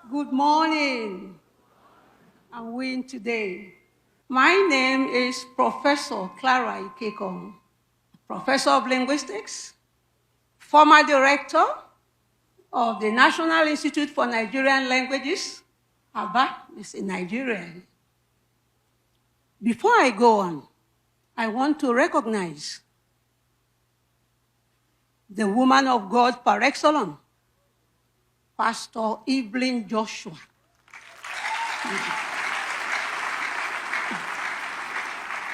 Good morning. I'm winning today. My name is Professor Clara Ikekong, Professor of Linguistics, former director of the National Institute for Nigerian Languages. Aba is in Nigeria. Before I go on, I want to recognize the woman of God par excellence, Pastor Evelyn Joshua.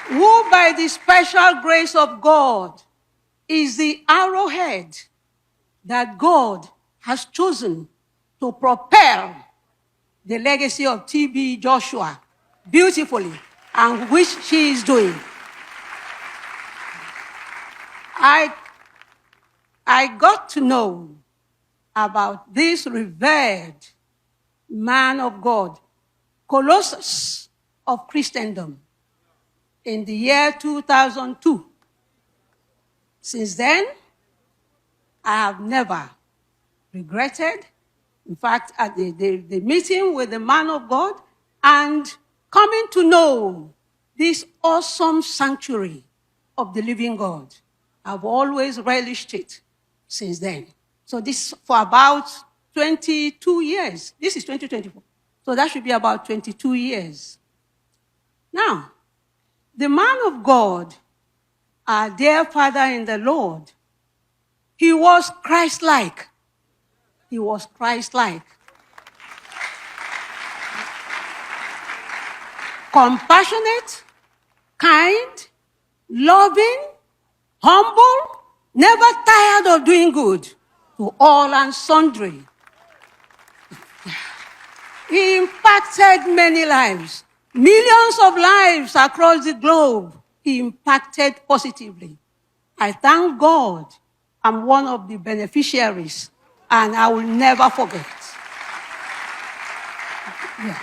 Who by the special grace of God is the arrowhead that God has chosen to propel the legacy of T.B. Joshua beautifully, and which she is doing. I got to know about this revered man of God, Colossus of Christendom, in the year 2002. Since then, I have never regretted, in fact, at the meeting with the man of God and coming to know this awesome sanctuary of the living God. I've always relished it since then. So this for about 22 years. This is 2024. So that should be about 22 years. Now, the man of God, our dear Father in the Lord, he was Christ-like. He was Christ-like. Compassionate, kind, loving, humble, never tired of doing good to all and sundry. He impacted many lives, millions of lives across the globe. He impacted positively. I thank God I'm one of the beneficiaries, and I will never forget. Yeah.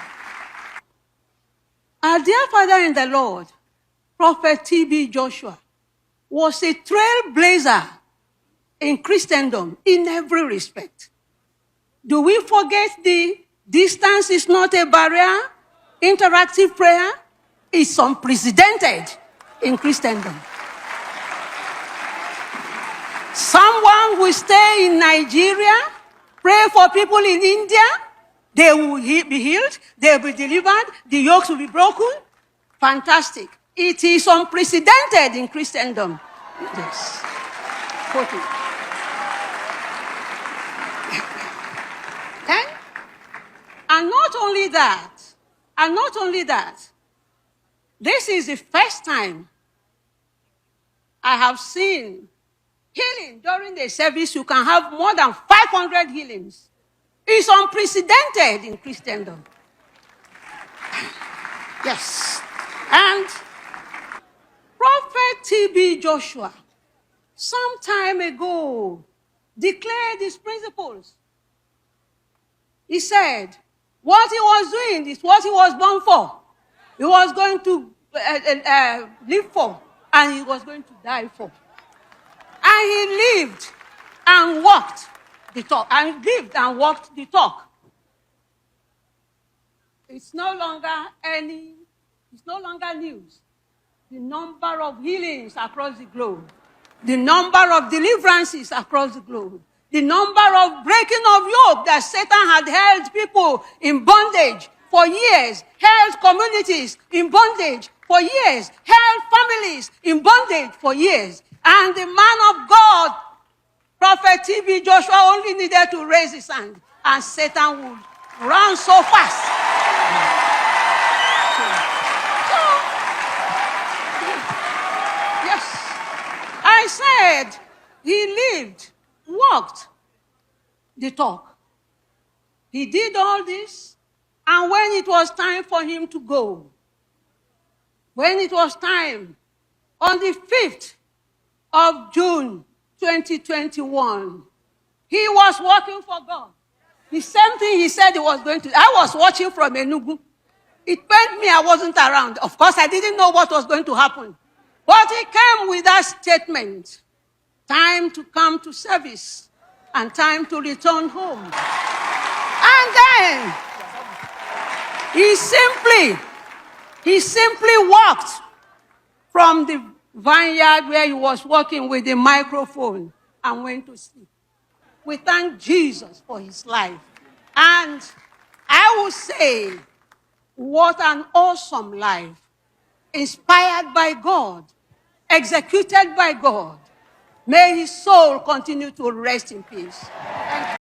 Our dear Father in the Lord, Prophet T.B. Joshua, was a trailblazer in Christendom in every respect. Do we forget the distance is not a barrier? Interactive prayer is unprecedented in Christendom. Someone will stay in Nigeria, pray for people in India, they will be healed, they will be delivered, the yokes will be broken. Fantastic. It is unprecedented in Christendom. Yes. And not only that, this is the first time I have seen healing during the service. You can have more than 500 healings. It's unprecedented in Christendom. Yes. And Prophet T.B. Joshua, some time ago, declared these principles. He said, what he was doing is what he was born for. He was going to live for, and he was going to die for. And he lived and walked the talk. It's no longer news. The number of healings across the globe, the number of deliverances across the globe, the number of breaking of yoke that Satan had held people in bondage for years, held communities in bondage for years, held families in bondage for years. And the man of God, Prophet T.B. Joshua, only needed to raise his hand, and Satan would run so fast. I said he lived, walked the talk. He did all this, and when it was time for him to go, when it was time, on the 5th of June 2021, he was working for God. The same thing he said he was going to do. I was watching from Enugu. It pained me I wasn't around. Of course, I didn't know what was going to happen. But he came with that statement: time to come to service and time to return home. And then he simply walked from the vineyard where he was working with the microphone and went to sleep. We thank Jesus for his life. And I will say, what an awesome life. Inspired by God, executed by God. May his soul continue to rest in peace.